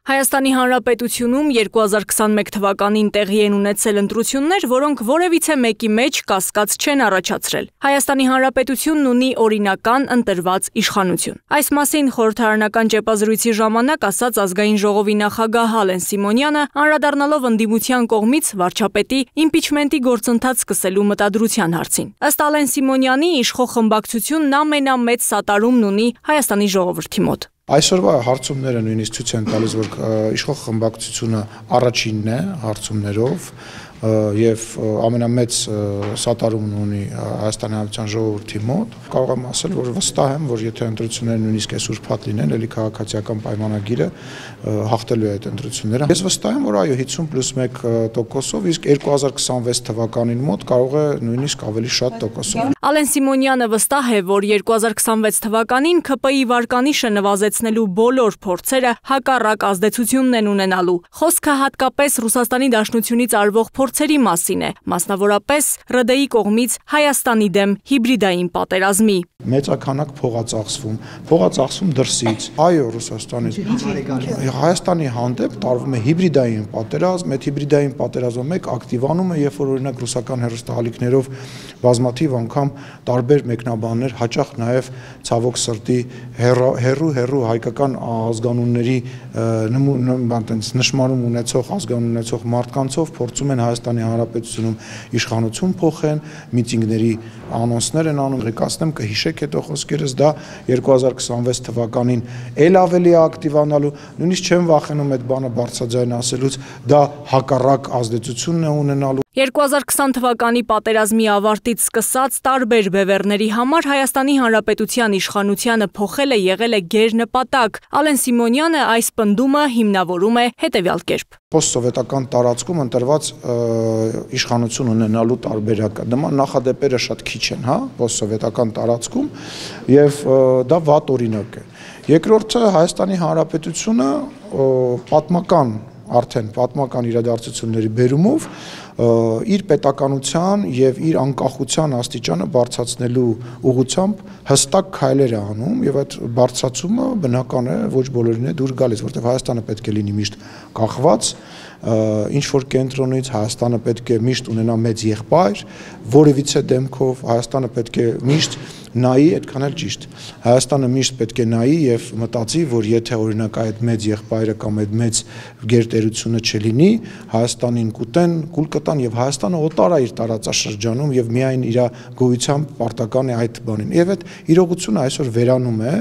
Հայաստանի Հանրապետությունում 2021 թվականին տեղի են ունեցել ընտրություններ, որոնք որևիցե մեկի մեջ կասկած չեն առաջացրել։ Հայաստանի Հանրապետությունն ունի օրինական ընտրված իշխանություն։ Այս մասին խորհրդարանական ճեպազրույցի ժամանակ ասաց Ազգային ժողովի նախագահ Ալեն Սիմոնյանը, անդրադառնալով ընդդիմության կողմից վարչապետի իմպիչմենտի գործընթաց սկսելու մտադրության հարցին։ Ըստ Ալեն Սիմոնյանի, իշխող խմբակցությունն ամենամեծ սատարումն ունի Հայաստանի ժողովրդի մոտ։ Այսօրվա հարցումները նույնիսկ ցույց են տալիս, որ իշխող խմբակցությունը առաջինն է հարցումներով եւ ամենամեծ սատարումն ունի Հայաստանի Հանրապետության ժողովրդի մոտ։ Կարող եմ ասել, որ վստահ եմ, որ եթե ընտրությունները նույնիսկ այսօր փաթ լինեն, ելի քաղաքացիական պայմանագիրը հաղթելու է այդ ընտրությունները։ Ես վստահ եմ, որ այո 50+1%-ով, իսկ 2026 թվականին մոտ կարող է նույնիսկ ավելի շատ տոկոսով։ Ալեն Սիմոնյանը վստահ է, որ 2026 թվականին ՔՊ-ի վարկանիշը նվազեցնելու բոլոր փորձերը հակառակ ազդեցությունն են ունենալու։ Խոսքը հատկապես Ռուսաստանի Դաշնությունից արվող փորձերի մասին է, մասնավորապես ՌԴ-ի կողմից Հայաստանի դեմ հիբրիդային պատերազմի։ Մեծականակ փողացախսվում դրսից։ Այո, Ռուսաստանից Հայաստանի հանդեպ տարվում է հիբրիդային պատերազմ, այդ հիբրիդային պատերազմը մեկ ակտիվանում է, երբ որ օրինակ ռուսական հեռուստաալիքներով բազմաթիվ անգամ տարբեր մեկնաբաններ, հաճախ նաև ցավոք սրտի հերու հայկական ազգանունների նշմարում ունեցող ազգանուն ունեցող մարդկանցով փորձում են Հայաստանի Հանրապետությունում իշխանություն փոխեն, միտինգների անոնսներ են անում, ղեկացնեմ կհիշեք հետո խոսքերս, դա 2026 թվականին էլ ավելի ակտիվանալու, նույնիսկ չեմ վախենում այդ բանը բարձրաձայն ասելուց, դա հակառակ ազդեցությունն է ունենալու։ 2020 թվականի պատերազմի ավարտից սկսած տարբեր բևեռների համար Հայաստանի Հանրապետության իշխանությանը փոխելը եղել է գերնպատակ։ Ալեն Սիմոնյանը այս պնդումը հիմնավորում է հետևյալ կերպ։ Պոստսովետական տարածքում ընտրված իշխանություն ունենալու տարբերակը։ Նման նախադեպերը շատ քիչ են, պոստսովետական տարածքում, եւ դա վատ օրինակ է։ Երկրորդը Հայաստանի Հանրապետությունը պատմական իրադարձությունների բերումով իր պետականության եւ իր անկախության աստիճանը բարձրացնելու ուղղությամբ հստակ քայլեր է անում եւ այդ բարձրացումը բնական է ոչ բոլորին է դուր գալիս, որտեղ Հայաստանը պետք է լինի միշտ կախված, ինչ որ կենտրոնից, Հայաստանը պետք է միշտ ունենա մեծ եղբայր, որևիցե դեմքով Հայաստանը պետք է միշտ նայի, այդքան էլ ճիշտ։ Հայաստանը միշտ պետք է նայի եւ մտածի, որ եթե օրինակ այդ մեծ եղբայրը կամ այդ մեծ գերտերությունը չլինի, Հայաստանին կուտեն, կուլ կտան եւ Հայաստանը օտար է իր տարածաշրջանում եւ միայն իր գոյությամբ պարտական է այդ բանին։ Եվ այդ իրողությունը այսօր վերանում է,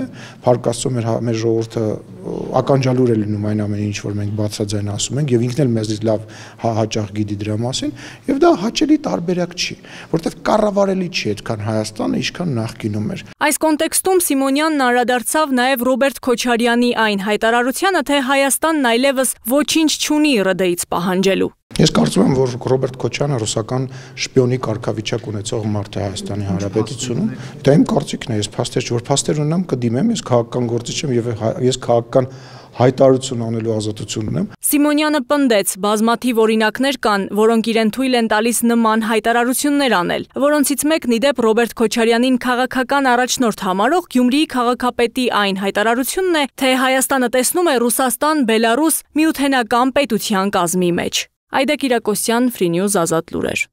փառք Աստծո մեր ժողովուրդը ականջալուր է լինում այն ամենին, ինչ որ մենք բացաձայն ասում ենք եւ ինքն էլ մեզից լավ հաճախ գիտի դրա մասին եւ դա հաճելի տարբերակ չի, որովհետեւ կառավարելի չի այդքան Հայաստանը, ինչքան նախկինում էր։ Այս կոնտեքստում Սիմոնյանն անդրադարձավ նաեւ Ռոբերտ Քոչարյանի այն հայտարարությանը, թե Հայաստանն այլևս ոչինչ չունի ՌԴ-ից պահանջելու։ Ես կարծում եմ, որ Ռոբերտ Քոչյանը ռուսական շպիոնի կարգավիճակ ունեցող մարդ է Հայաստանի Հանրապետությունում։ Դա իմ կարծիքն է, ես փաստեր չոր փաստեր ունեմ, կդիմեմ, ես քաղաքական գործիչ եմ եւ ես քաղաքական հայտարարություն անելու ազատություն ունեմ։ Սիմոնյանը պնդեց, բազմաթիվ օրինակներ կան, որոնք իրեն թույլ են տալիս նման հայտարարություններ անել, որոնցից մեկն ի դեպ Ռոբերտ Քոչարյանին քաղաքական առաջնորդ համարող Գյումրիի քաղաքապետի այն հայտարարությունն է, թե Հայաստանը տեսնում է Ռուսաստան-Բելարուս միութենական պետության կազմի մեջ։ Այդա Կիրակոսյան, Free News, Ազատ լուրեր։